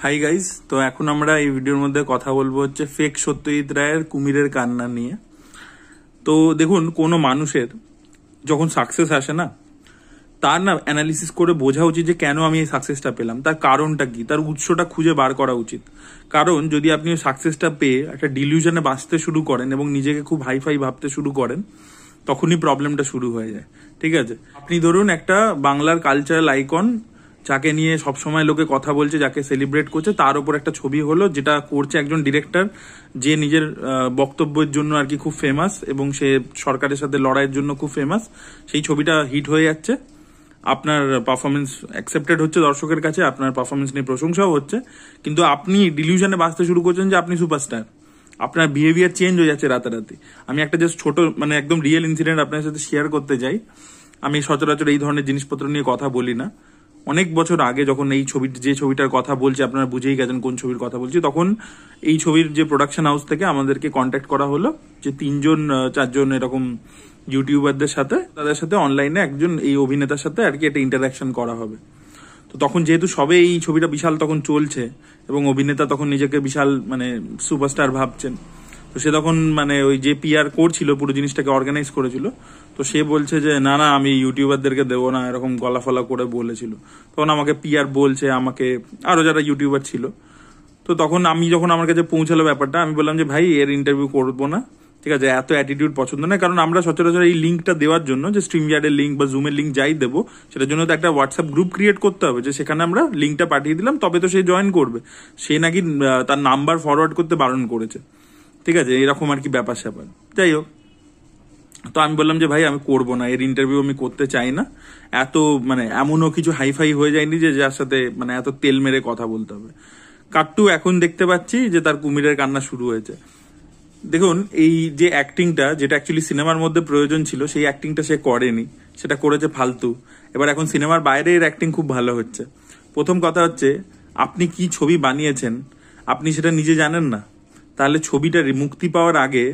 Hi guys, তো এখন আমরা এই ভিডিওর মধ্যে কথা বলবো হচ্ছে ফেক সত্যজিৎ রায়ের কুমিরের কান্না নিয়ে। তো দেখুন, কোনো মানুষের যখন সাকসেস আসে না, তার না অ্যানালিসিস করে বোঝা উচিত যে কেন আমি এই সাকসেসটা পেলাম, তার কারণটা কি, তার উৎসটা খুঁজে বার করা উচিত। কারণ যদি আপনি সাকসেসটা পেয়ে একটা ডিলিউশনে বাঁচতে শুরু করেন এবং নিজেকে খুব হাইফাই ভাবতে শুরু করেন, তখনই প্রবলেমটা শুরু হয়ে যায়। ঠিক আছে, আপনি ধরুন একটা বাংলার কালচারাল আইকন, যাকে নিয়ে সবসময় লোকে কথা বলছে, যাকে সেলিব্রেট করছে, তার উপর একটা ছবি হলো, যেটা করছে একজন ডিরেক্টর যে নিজের বক্তব্যের জন্য আর কি খুব ফেমাস, এবং সে সরকারের সাথে লড়াইয়ের জন্য খুব ফেমাস। সেই ছবিটা হিট হয়ে যাচ্ছে, আপনার পারফরমেন্স অ্যাকসেপ্টেড হচ্ছে দর্শকের কাছে, আপনার পারফরমেন্স নিয়ে প্রশংসাও হচ্ছে, কিন্তু আপনি ডিলিউশনে বাঁচতে শুরু করছেন যে আপনি সুপারস্টার। আপনার বিহেভিয়ার চেঞ্জ হয়ে যাচ্ছে রাতারাতি। আমি একটা জাস্ট ছোট একদম রিয়েল ইনসিডেন্ট আপনার সাথে শেয়ার করতে চাই। আমি সচরাচর এই ধরনের জিনিসপত্র নিয়ে কথা বলি না। অনেক বছর আগে যখন এই যে ছবিটার কথা বলছি, আপনারা বুঝেই গেছেন কোন ছবির কথা বলছি, তখন এই ছবির যে প্রোডাকশন হাউস থেকে আমাদেরকে কন্ট্যাক্ট করা হলো যে 3-4 এরকম ইউটিউবারদের সাথে, তাদের সাথে অনলাইনে একজন এই অভিনেতার সাথে আর কি একটা ইন্টারাকশন করা হবে। তো তখন যেহেতু সবে এই ছবিটা বিশাল তখন চলছে এবং অভিনেতা তখন নিজেকে বিশাল সুপারস্টার ভাবছেন, তো সে তখন ওই যে পিআর করছিল, পুরো জিনিসটাকে অর্গানাইজ করেছিল, তো সে বলছে যে না না, আমি ইউটিউবারদেরকে দেবো না, এরকম গলাফলা করে বলেছিল। তখন আমাকে পিআর বলছে, আমাকে আরো যারা ইউটিউবার ছিল। তো তখন যখন আমার কাছে পৌঁছালো ব্যাপারটা, আমি বললাম যে ভাই, এর ইন্টারভিউ করবো না, ঠিক আছে, এত অ্যাটিটিউড পছন্দ না। কারণ আমরা সচরাচর এই লিঙ্কটা দেওয়ার জন্য, যে স্ট্রিমইয়ার্ডের লিঙ্ক বা জুমের লিঙ্ক যাই দেবো, সেটার জন্য তো একটা হোয়াটসঅ্যাপ গ্রুপ ক্রিয়েট করতে হবে, যে সেখানে আমরা লিঙ্কটা পাঠিয়ে দিলাম, তবে তো সে জয়েন করবে। সে নাকি তার নাম্বার ফরওয়ার্ড করতে বারণ করেছে, ঠিক আছে, এরকম আর কি ব্যাপার স্যাপার। যাই হোক, তো আমি বললাম যে ভাই, আমি করবো না, এর ইন্টারভিউ আমি করতে চাই না। এত এমনও কিছু হাইফাই হয়ে যায়নি যে যার সাথে এত তেল মেরে কথা বলতে হবে। কাট্টু এখন দেখতে পাচ্ছি যে তার কুমিরের কান্না শুরু হয়েছে। দেখুন, এই যে অ্যাক্টিংটা, যেটা অ্যাকচুয়ালি সিনেমার মধ্যে প্রয়োজন ছিল, সেই অ্যাক্টিংটা সে করেনি, সেটা করেছে ফালতু। এবার এখন সিনেমার বাইরে এর অ্যাক্টিং খুব ভালো হচ্ছে। প্রথম কথা হচ্ছে, আপনি কি ছবি বানিয়েছেন আপনি সেটা নিজে জানেন না, তাহলে ছবিটা মুক্তি পাওয়ার আগে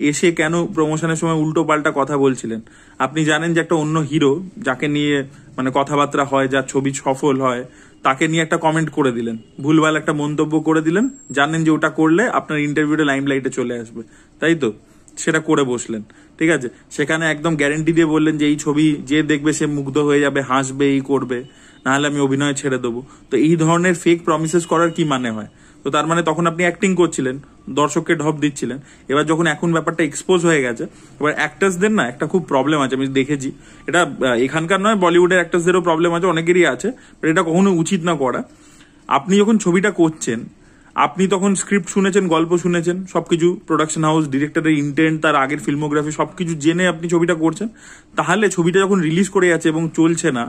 এসে কেন প্রমোশনের সময় উল্টো পাল্টা কথা বলছিলেন? আপনি জানেন যে একটা অন্য হিরো, যাকে নিয়ে কথাবার্তা হয়, যার ছবি সফল হয়, তাকে নিয়ে একটা কমেন্ট করে দিলেন, ভুলভাল একটা মন্তব্য করে দিলেন, জানেন যে ওটা করলে আপনার ইন্টারভিউটা লাইমলাইটে চলে আসবে, তাই তো? সেটা করে বসলেন, ঠিক আছে। সেখানে একদম গ্যারেন্টি দিয়ে বললেন যে এই ছবি যে দেখবে সে মুগ্ধ হয়ে যাবে, হাসবে, এই করবে, নাহলে আমি অভিনয় ছেড়ে দেবো। তো এই ধরনের ফেক প্রমিসেস করার কি মানে হয়? তো তার তখন আপনি অ্যাক্টিং করছিলেন, দর্শককে ঢপ দিচ্ছিলেন। এবার যখন এখন ব্যাপারটা এক্সপোজ হয়ে গেছে, এবার অ্যাক্টার্সদের না একটা খুব প্রবলেম আছে, আমি দেখেছি। এটা এখানকার নয়, বলিউডের অ্যাক্টার্সদেরও প্রবলেম আছে, অনেকেরই আছে, বাট এটা কখনো উচিত না করা। আপনি যখন ছবিটা করছেন, আপনি তখন স্ক্রিপ্ট শুনেছেন, গল্প শুনেছেন, সবকিছু প্রোডাকশন হাউস, ডিরেক্টরের ইন্টেন্ট, তার আগের ফিল্মোগ্রাফি সবকিছু জেনে আপনি ছবিটা করছেন। তাহলে ছবিটা যখন রিলিজ করে যাচ্ছে এবং চলছে না,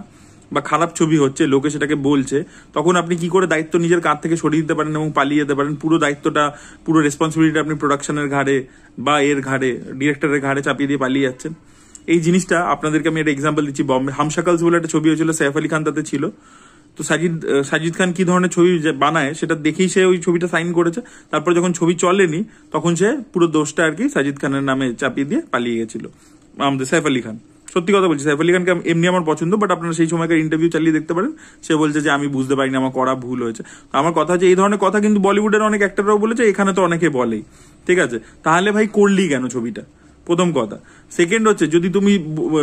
বা খারাপ ছবি হচ্ছে, লোকে সেটাকে বলছে, তখন আপনি কি করে দায়িত্ব নিজের কাঁধ থেকে সরিয়ে দিতে পারেন এবং পালিয়ে যেতে পারেন? পুরো দায়িত্বটা, পুরো রেসপন্সিবিলিটি আপনি প্রোডাকশনের ঘাড়ে বা এর ঘাড়ে, ডিরেক্টরের ঘাড়ে চাপিয়ে দিয়ে পালিয়ে যাচ্ছেন। এই জিনিসটা আপনাদেরকে আমি একটা এক্সাম্পল দিচ্ছি। বম্বে হামশাকলস বলে একটা ছবি হয়েছিল, সৈফ আলী খান তাতে ছিল। তো সাজিদ খান কি ধরনের ছবি বানায় সেটা দেখেই সে ওই ছবিটা সাইন করেছে। তারপর যখন ছবি চলেনি, তখন সে পুরো দোষটা আর কি সাজিদ খানের নামে চাপিয়ে দিয়ে পালিয়ে গেছিল আমাদের সৈফ আলী খান। সত্যি কথা বলছি, সৈফ আলী খানকে এমনি আমার পছন্দ, বাট আপনারা সেই সময়কার ইন্টারভিউ চালিয়ে দেখতে পারেন, সে বলছে যে আমি বুঝতে পারিনি, আমার করা ভুল হয়েছে। আমার কথা হচ্ছে, এই ধরনের কথা কিন্তু বলিউডের অনেক অ্যাক্টররাও বলেছে, এখানে তো অনেকে বলেই, ঠিক আছে। তাহলে ভাই করলি কেন ছবিটা? প্রথম কথা। সেকেন্ড হচ্ছে, যদি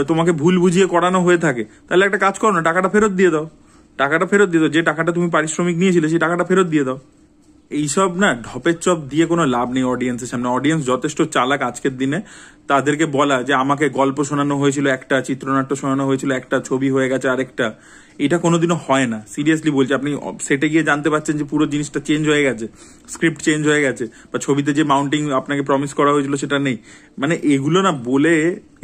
তোমাকে ভুল বুঝিয়ে করানো হয়ে থাকে, তাহলে একটা কাজ করো না, টাকাটা ফেরত দিয়ে দাও। টাকাটা ফেরত দিয়ে দাও, যে টাকাটা তুমি পারিশ্রমিক নিয়েছিলে সেই টাকাটা ফেরত দিয়ে দাও। এইসব না ঢপের চপ দিয়ে কোনো লাভ নেই অডিয়েন্সের সামনে। অডিয়েন্স যথেষ্ট চালাক আজকের দিনে। তাদেরকে বলা যে আমাকে গল্প শোনানো হয়েছিল একটা, চিত্রনাট্য শোনানো হয়েছিল একটা, ছবি হয়ে গেছে আরেকটা, এটা কোনোদিনও হয় না। সিরিয়াসলি বলছি, আপনি সেটে গিয়ে জানতে পারছেন যে পুরো জিনিসটা চেঞ্জ হয়ে গেছে, স্ক্রিপ্ট চেঞ্জ হয়ে গেছে, বা ছবিতে যে মাউন্টিং আপনাকে প্রমিস করা হয়েছিল সেটা নেই। এগুলো না বলে,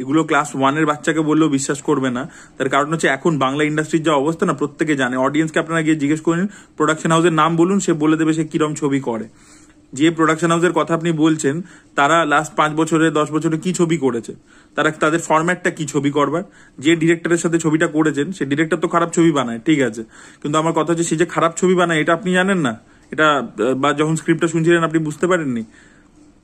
এগুলো ক্লাস 1-এর বাচ্চাকে বললেও বিশ্বাস করবে না। তার কারণ হচ্ছে, এখন বাংলা ইন্ডাস্ট্রির যা অবস্থা না, প্রত্যেকে জানে। অডিয়েন্সকে আপনারা গিয়ে জিজ্ঞেস করেন, প্রোডাকশন হাউসের নাম বলুন, সে বলে দেবে সে কিরম ছবি করে। যে প্রোডাকশন হাউসের কথা আপনি বলছেন, তারা লাস্ট 5 বছরে 10 বছরে কি ছবি করেছে, তাদের ফরম্যাটটা কি ছবি করবার। যে ডিরেক্টরের সাথে ছবিটা করেছেন, সে ডিরেক্টর তো খারাপ ছবি বানায়, ঠিক আছে, কিন্তু আমার কথা হচ্ছে, সে যে খারাপ ছবি বানায় এটা আপনি জানেন না, এটা বা যখন স্ক্রিপ্টটা শুনছিলেন আপনি বুঝতে পারেননি।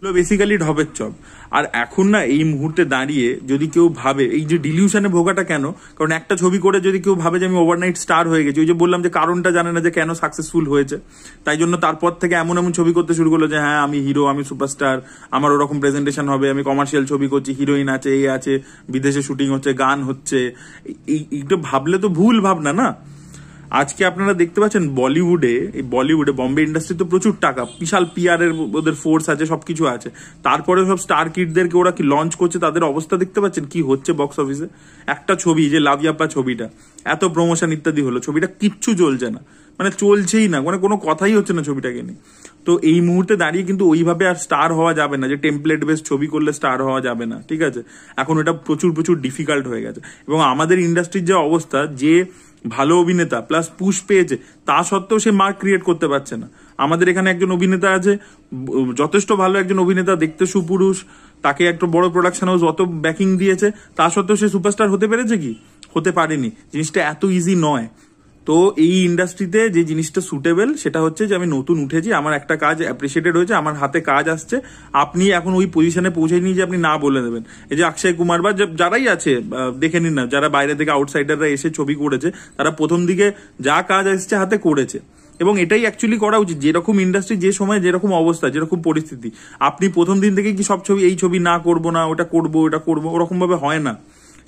Basically ঢপের chop. আর এখন না এই মুহূর্তে দাঁড়িয়ে যদি কেউ ভাবে, এই যে ডিলিউশনে ভোগাটা কেন, কারণ একটা ছবি করে যদি কেউ ভাবে যে আমি ওভারনাইট স্টার হয়ে গেছি, ওই যে বললাম যে কারণটা জানে না যে কেন সাকসেসফুল হয়েছে, তাই জন্য তারপর থেকে এমন এমন ছবি করতে শুরু করলো যে হ্যাঁ আমি হিরো, আমি সুপারস্টার, আমার ওরকম প্রেজেন্টেশন হবে, আমি কমার্শিয়াল ছবি করছি, হিরোইন আছে, এই আছে, বিদেশে শুটিং হচ্ছে, গান হচ্ছে। এইটা ভাবলে তো ভুল ভাবনা না। আজকে আপনারা দেখতে পাচ্ছেন বলিউডে, এই বলিউডে বম্বে ইন্ডাস্ট্রি তো প্রচুর টাকা, বিশাল পিআর এর ওদের ফোর্স আছে, সবকিছু আছে, তারপরে সব স্টার কিডদেরকে ওরা কি লঞ্চ করছে, তাদের অবস্থা দেখতে পাচ্ছেন কি হচ্ছে বক্স অফিসে। একটা ছবি যে লাভিয়াপ্পা ছবিটা, এত প্রমোশন ইত্যাদি হলো, ছবিটা কিচ্ছু চলছে না, মানে চলছেই না, মানে কোনো কথাই হচ্ছে না ছবিটাকে নিয়ে। তো এই মুহূর্তে দাঁড়িয়ে কিন্তু ওইভাবে আর স্টার হওয়া যাবে না, যে টেমপ্লেট বেস ছবি করলে স্টার হওয়া যাবে না, ঠিক আছে। এখন এটা প্রচুর প্রচুর ডিফিকাল্ট হয়ে গেছে। এবং আমাদের ইন্ডাস্ট্রির যে অবস্থা, যে ভালো অভিনেতা প্লাস পুশ পেয়েছে, তা সত্ত্বেও সে মার্ক ক্রিয়েট করতে পারছে না। আমাদের এখানে একজন অভিনেতা আছে, যথেষ্ট ভালো একজন অভিনেতা, দেখতে সুপুরুষ, তাকে একটা বড় প্রোডাকশন হাউস অত ব্যাকিং দিয়েছে, তা সত্ত্বেও সে সুপারস্টার হতে পেরেছে কি? হতে পারেনি। জিনিসটা এত ইজি নয়। তো এই ইন্ডাস্ট্রিতে যে জিনিসটা সুটেবল সেটা হচ্ছে যে আমি নতুন উঠেছি, আমার একটা কাজ অ্যাপ্রিসিয়েটেড হয়েছে, আমার হাতে কাজ আসছে, আপনি এখন ওই পজিশনে পৌঁছেনি যে আপনি না বলে দেবেন। এই যে অক্ষয় কুমার বা যারাই আছে দেখে নিন না, যারা বাইরে থেকে আউটসাইডাররা এসে ছবি করেছে, তারা প্রথম দিকে যা কাজ আসছে হাতে করেছে। এবং এটাই অ্যাকচুয়ালি করা উচিত। যেরকম ইন্ডাস্ট্রি, যে সময় যেরকম অবস্থা, যেরকম পরিস্থিতি, আপনি প্রথম দিন থেকে কি সব ছবি, এই ছবি না করবো না, ওটা করবো, ওটা করবো, ওরকম ভাবে হয় না।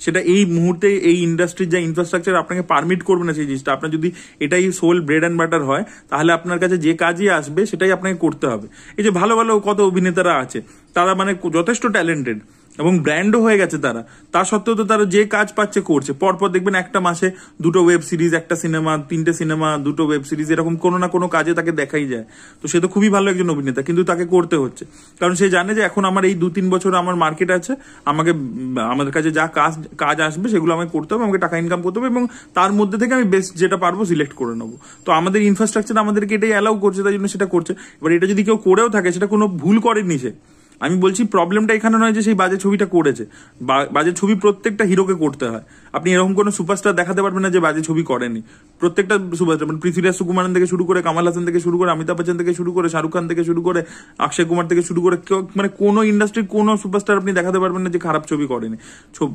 সেটা এই মুহূর্তে এই ইন্ডাস্ট্রির যা ইনফ্রাস্ট্রাকচার আপনাকে পারমিট করবে না সেই জিনিসটা। আপনার যদি এটাই সোল ব্রেড অ্যান্ড বাটার হয়, তাহলে আপনার কাছে যে কাজই আসবে সেটাই আপনাকে করতে হবে। এই যে ভালো ভালো কত অভিনেতারা আছে, তারা মানে যথেষ্ট ট্যালেন্টেড এবং ব্র্যান্ডও হয়ে গেছে তারা, তা সত্ত্বেও তো তারা যে কাজ পাচ্ছে করছে। পরপর দেখবেন একটা মাসে 2টো ওয়েব সিরিজ, একটা সিনেমা, 3টে সিনেমা, 2টো ওয়েব সিরিজ, এরকম কোনো না কোনো কাজে তাকে দেখাই যায়। তো সে তো খুবই ভালো একজন অভিনেতা, কিন্তু তাকে করতে হচ্ছে, কারণ সে জানে যে এখন আমার এই 2-3 বছর আমার মার্কেট আছে, আমাদের কাছে যা কাজ আসবে সেগুলো আমাকে করতে হবে, আমাকে টাকা ইনকাম করতে হবে, এবং তার মধ্যে থেকে আমি বেস্ট যেটা পারবো সিলেক্ট করে নেবো। তো আমাদের ইনফ্রাস্ট্রাকচার আমাদেরকে এটাই অ্যালাউ করছে, তাই জন্য সেটা করছে। এবার এটা যদি কেউ করেও থাকে, সেটা কোনো ভুল করেনি সে। আমি বলছি প্রবলেমটা এখানে নয় যে সেই বাজে ছবিটা করেছে, বাজে ছবি প্রত্যেকটা হিরোকে করতে হয়। আপনি এরকম কোনো সুপারস্টার দেখাতে পারবেন না যে বাজে ছবি করেনি। প্রত্যেকটা সুপারস্টার, মানে পৃথ্বীরাজ সুকুমারন থেকে শুরু করে, কামাল হাসান থেকে শুরু করে, অমিতাভ বচ্চন থেকে শুরু করে, শাহরুখ খান থেকে শুরু করে, অক্ষয় কুমার থেকে শুরু করে, মানে কোনো ইন্ডাস্ট্রির কোনো সুপারস্টার আপনি দেখাতে পারবেন না যে খারাপ ছবি করেনি।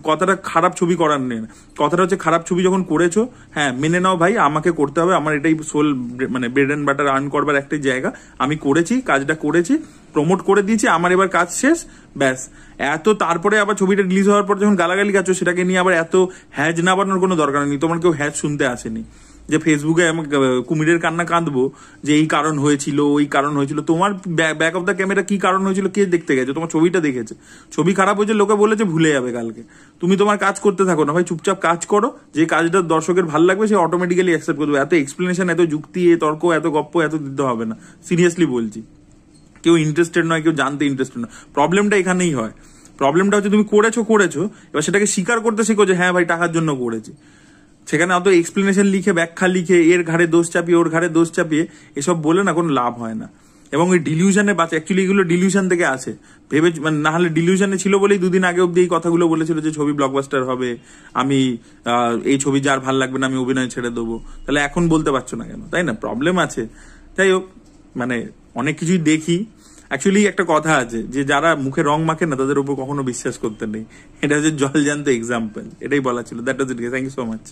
কথাটা খারাপ ছবি করার নেই না, কথাটা হচ্ছে খারাপ ছবি যখন করেছো, হ্যাঁ মেনে নাও ভাই, আমাকে করতে হবে, আমার এটাই সোল মানে ব্রেড অ্যান্ড বাটার আর্ন করবার একটাই জায়গা, আমি করেছি, কাজটা করেছি, প্রমোট করে দিয়েছি, আমার এবার কাজ শেষ, ব্যাস। এত তারপরে আবার ছবিটা রিলিজ হওয়ার পর যখন গালাগালি গাচ্ছ, সেটাকে নিয়ে আবার এত হ্যাজ না বানানোর কোনো দরকার নেই। তোমার কেউ হ্যাজ শুনতে আসেনি যে ফেসবুকে কুমিরের কান্না কাঁদবো যে এই কারণ হয়েছিল, ওই কারণ হয়েছিল। তোমার ব্যাক অফ দ্য ক্যামেরা কি কারণ হয়েছিল কে দেখতে গেছে? তোমার ছবিটা দেখেছে, ছবি খারাপ হয়েছে, লোকে বলেছে ভুলে যাবে কালকে। তুমি তোমার কাজ করতে থাকো না ভাই, চুপচাপ কাজ করো, যে কাজটা দর্শকের ভালো লাগবে সে অটোমেটিক্যালি অ্যাকসেপ্ট করবে। এত এক্সপ্লেনেশন, এত যুক্তি, তর্ক, এত গপ্প এত দিতে হবে না, সিরিয়াসলি বলছি। কেউ ইন্টারেস্টেড নয়, কেউ জানতে ইন্টারেস্টেড নয়। প্রবলেমটা এখানেই হয়। প্রবলেমটা হচ্ছে তুমি করেছো, এবার সেটাকে স্বীকার করতে শেখো যে হ্যাঁ ভাই টাকার জন্য করেছি। সেখানে অত এক্সপ্লেনেশন লিখে, ব্যাখ্যা লিখে, এর ঘাড়ে দোষ চাপিয়ে, ওর ঘাড়ে দোষ চাপিয়ে এসব বলে না কোনো লাভ হয় না। এবং ওই ডিলিউশনে বাঁচে, অ্যাকচুয়ালি এগুলো ডিলিউশন থেকে আসে, ভেবে মানে না হলে ডিলিউশনে ছিল বলেই 2 দিন আগে অব্দি এই কথাগুলো বলেছিল যে ছবি ব্লকবাস্টার হবে, আমি এই ছবি যার ভাল লাগবে না আমি অভিনয় ছেড়ে দেবো। তাহলে এখন বলতে পারছো না কেন? তাই না, প্রবলেম আছে। যাই হোক, মানে অনেক কিছুই দেখি। অ্যাকচুয়ালি একটা কথা আছে যে যারা মুখে রং মাখে না, তাদের উপর কখনো বিশ্বাস করতে নেই। এটা হচ্ছে জলজান্ত এক্সাম্পল। এটাই বলা ছিল। That was it. Thank you so much.